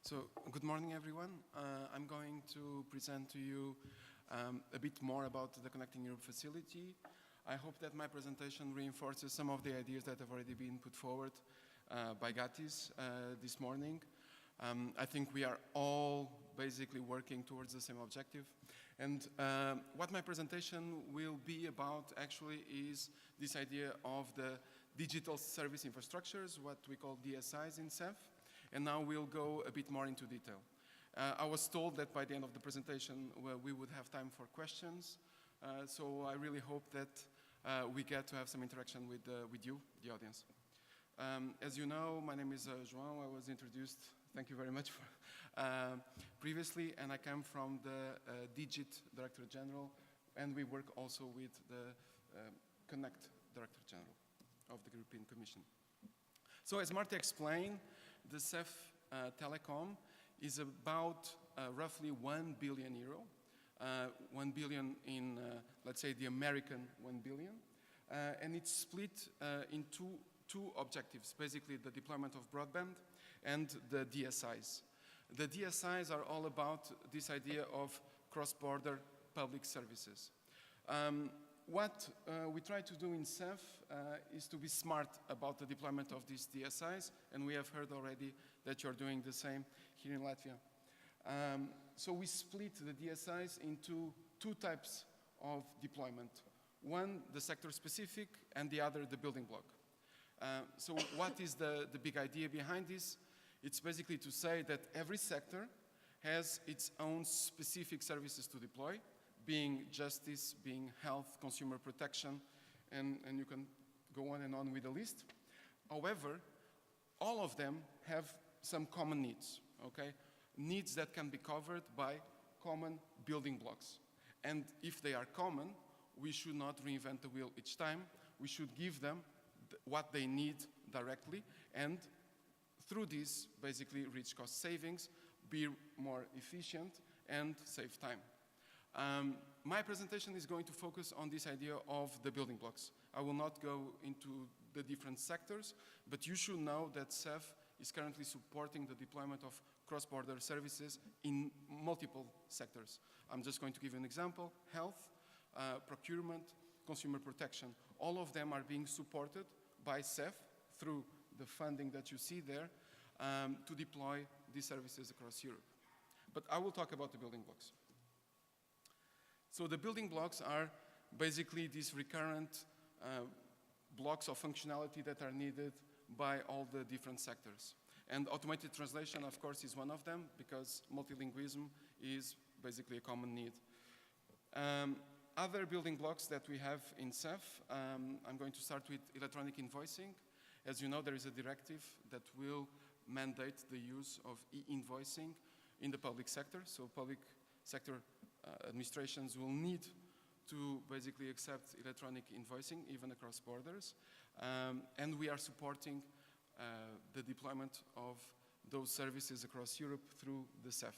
So, good morning, everyone. I'm going to present to you a bit more about the Connecting Europe facility. I hope that my presentation reinforces some of the ideas that have already been put forward by Gatis this morning. I think we are all basically working towards the same objective. And what my presentation will be about actually is this idea of the digital service infrastructures, what we call DSIs in CEF. And now we'll go a bit more into detail. I was told that by the end of the presentation we would have time for questions. So I really hope that we get to have some interaction with you, the audience. As you know, my name is Joao. I was introduced, thank you very much, previously, and I come from the Digit Director General, and we work also with the Connect Director General of the European Commission. So as Marta explained, the CEF Telecom is about roughly 1 billion euro, 1 billion in, let's say, the American 1 billion, and it's split in two objectives, basically the deployment of broadband and the DSIs. The DSIs are all about this idea of cross-border public services. What we try to do in CEF is to be smart about the deployment of these DSIs, and we have heard already that you're doing the same here in Latvia. So we split the DSIs into two types of deployment. One, the sector-specific, and the other, the building block. So what is the big idea behind this? It's basically to say that every sector has its own specific services to deploy, being justice, being health, consumer protection, and you can go on and on with the list. However, all of them have some common needs, okay? Needs that can be covered by common building blocks. And if they are common, we should not reinvent the wheel each time. We should give them what they need directly, and through this, basically reach cost savings, be more efficient, and save time. My presentation is going to focus on this idea of the building blocks. I will not go into the different sectors, but you should know that CEF is currently supporting the deployment of cross-border services in multiple sectors. I'm just going to give you an example: health, procurement, consumer protection. All of them are being supported by CEF through the funding that you see there to deploy these services across Europe. But I will talk about the building blocks. So the building blocks are basically these recurrent blocks of functionality that are needed by all the different sectors. And automated translation, of course, is one of them, because multilingualism is basically a common need. Other building blocks that we have in CEF, I'm going to start with electronic invoicing. As you know, there is a directive that will mandate the use of e-invoicing in the public sector. So public sector administrations will need to basically accept electronic invoicing, even across borders. And we are supporting the deployment of those services across Europe through the CEF.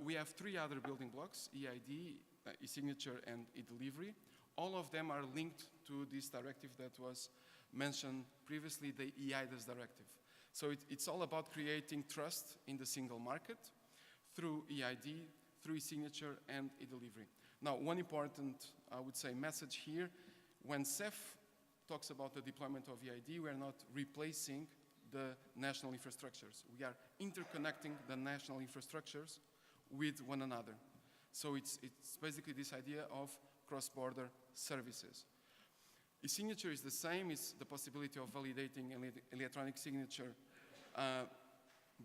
We have three other building blocks: EID, e-signature, and e-delivery. All of them are linked to this directive that was mentioned previously, the eIDAS directive. So it's all about creating trust in the single market through EID, through e-signature, and e-delivery. Now, one important, I would say, message here: when CEF talks about the deployment of EID, we are not replacing the national infrastructures. We are interconnecting the national infrastructures with one another. So it's basically this idea of cross-border services. E-signature is the same. It's the possibility of validating electronic signature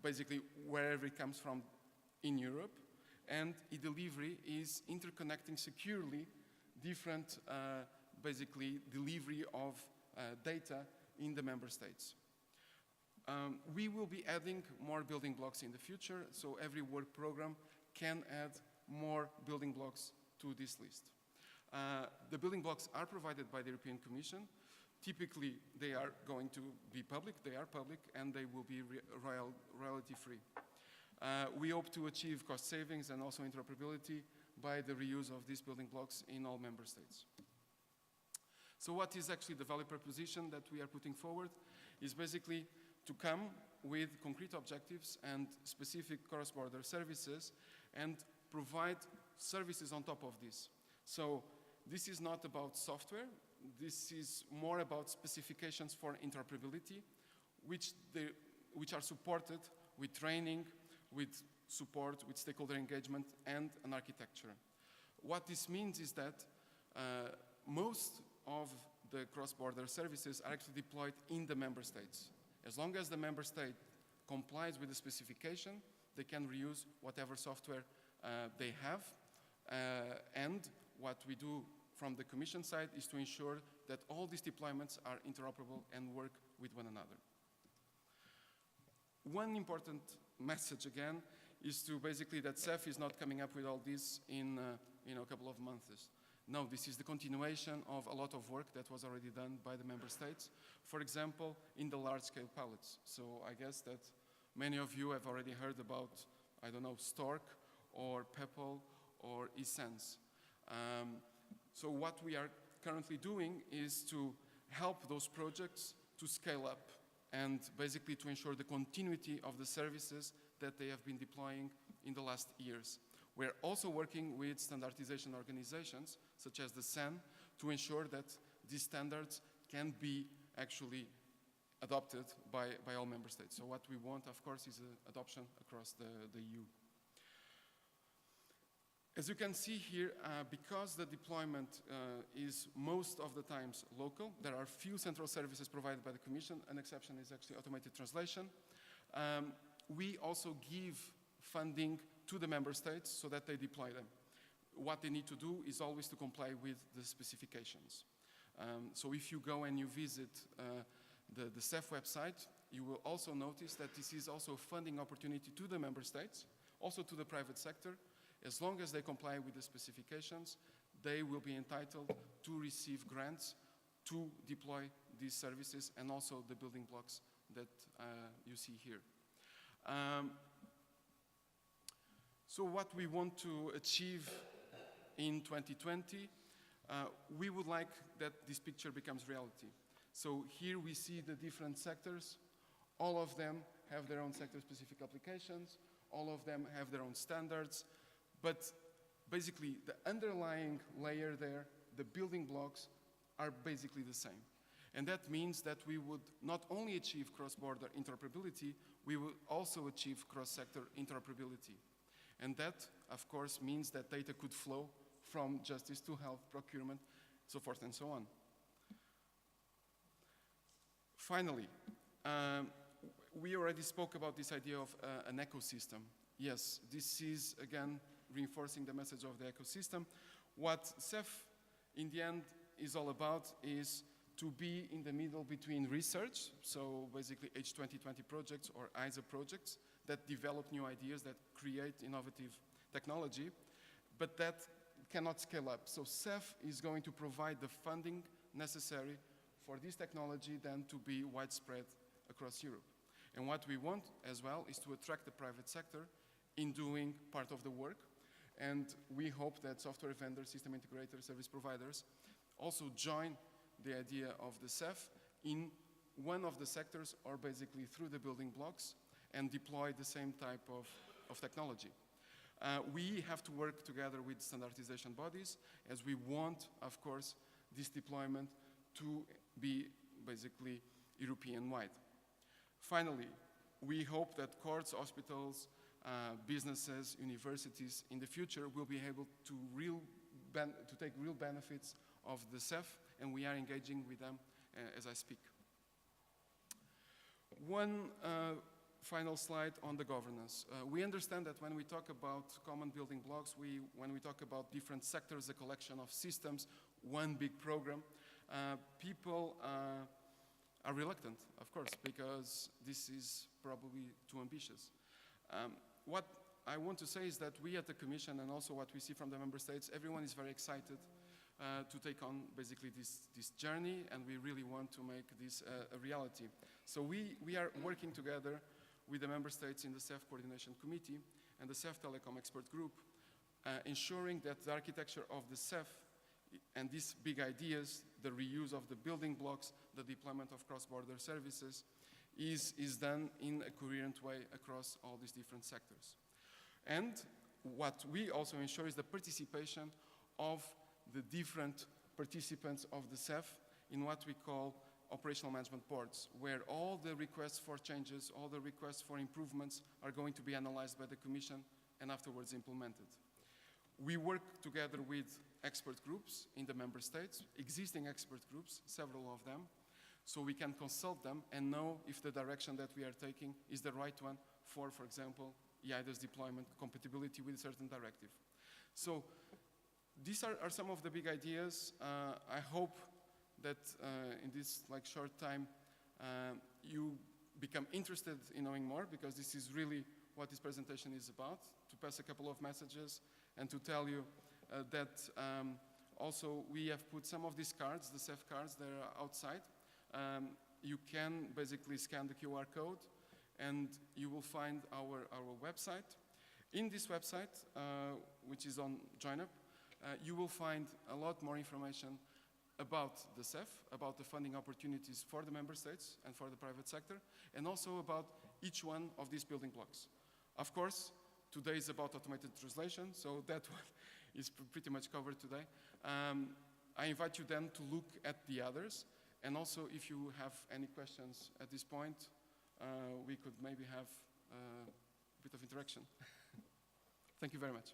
basically wherever it comes from in Europe. And e-delivery is interconnecting securely different, basically, delivery of data in the member states. We will be adding more building blocks in the future, so every work program can add more building blocks to this list. The building blocks are provided by the European Commission. Typically, they are going to be public, and they will be royalty-free. We hope to achieve cost savings and also interoperability by the reuse of these building blocks in all member states. So what is actually the value proposition that we are putting forward is basically to come with concrete objectives and specific cross-border services and provide services on top of this. So this is not about software. This is more about specifications for interoperability, which are supported with training, with support, with stakeholder engagement, and an architecture. What this means is that most of the cross-border services are actually deployed in the member states. As long as the member state complies with the specification, they can reuse whatever software they have. And what we do from the Commission side is to ensure that all these deployments are interoperable and work with one another. One important message, again, is to basically that CEF is not coming up with all this in a couple of months. No, this is the continuation of a lot of work that was already done by the member states. For example, in the large-scale pilots. So I guess that many of you have already heard about, I don't know, Stork or Peppol or eSense. So what we are currently doing is to help those projects to scale up and basically to ensure the continuity of the services that they have been deploying in the last years. We're also working with standardization organizations, such as the CEN, to ensure that these standards can be actually adopted by all member states. So what we want, of course, is adoption across the EU. As you can see here, because the deployment is most of the times local, there are few central services provided by the Commission. An exception is actually automated translation. We also give funding to the member states so that they deploy them. What they need to do is always to comply with the specifications. So if you go and you visit the CEF website, you will also notice that this is also a funding opportunity to the member states, also to the private sector. As long as they comply with the specifications, they will be entitled to receive grants to deploy these services and also the building blocks that you see here. So what we want to achieve in 2020, we would like that this picture becomes reality. So here we see the different sectors. All of them have their own sector-specific applications. All of them have their own standards. But basically, the underlying layer there, the building blocks, are basically the same. And that means that we would not only achieve cross-border interoperability, we will also achieve cross-sector interoperability. And that, of course, means that data could flow from justice to health, procurement, so forth and so on. Finally, we already spoke about this idea of an ecosystem. Yes, this is, again, reinforcing the message of the ecosystem. What CEF, in the end, is all about is to be in the middle between research, so basically H2020 projects or ISA projects that develop new ideas, that create innovative technology, but that cannot scale up. So CEF is going to provide the funding necessary for this technology then to be widespread across Europe. And what we want as well is to attract the private sector in doing part of the work. And we hope that software vendors, system integrators, service providers also join the idea of the CEF in one of the sectors or basically through the building blocks and deploy the same type of technology. We have to work together with standardization bodies as we want, of course, this deployment to be basically European-wide. Finally, we hope that courts, hospitals, businesses, universities in the future will be able to take real benefits of the CEF, and we are engaging with them as I speak. One final slide on the governance. We understand that when we talk about common building blocks, when we talk about different sectors, a collection of systems, one big program, people are reluctant, of course, because this is probably too ambitious. What I want to say is that we at the Commission and also what we see from the Member States, everyone is very excited to take on basically this journey, and we really want to make this a reality. So we are working together with the Member States in the CEF Coordination Committee and the CEF Telecom Expert Group, ensuring that the architecture of the CEF and these big ideas, the reuse of the building blocks, the deployment of cross-border services, is done in a coherent way across all these different sectors. And what we also ensure is the participation of the different participants of the CEF in what we call operational management boards, where all the requests for changes, all the requests for improvements are going to be analyzed by the Commission and afterwards implemented. We work together with expert groups in the member states, existing expert groups, several of them, so we can consult them and know if the direction that we are taking is the right one for example, EIDA's deployment compatibility with a certain directive. So these are some of the big ideas. I hope that in this short time you become interested in knowing more, because this is really what this presentation is about, to pass a couple of messages and to tell you that also we have put some of these cards, the CEF cards, they're outside. You can basically scan the QR code and you will find our website. In this website, which is on JoinUp, you will find a lot more information about the CEF, about the funding opportunities for the member states and for the private sector, and also about each one of these building blocks. Of course, today is about automated translation, so that one is pretty much covered today. I invite you then to look at the others, and also if you have any questions at this point, we could maybe have a bit of interaction. Thank you very much.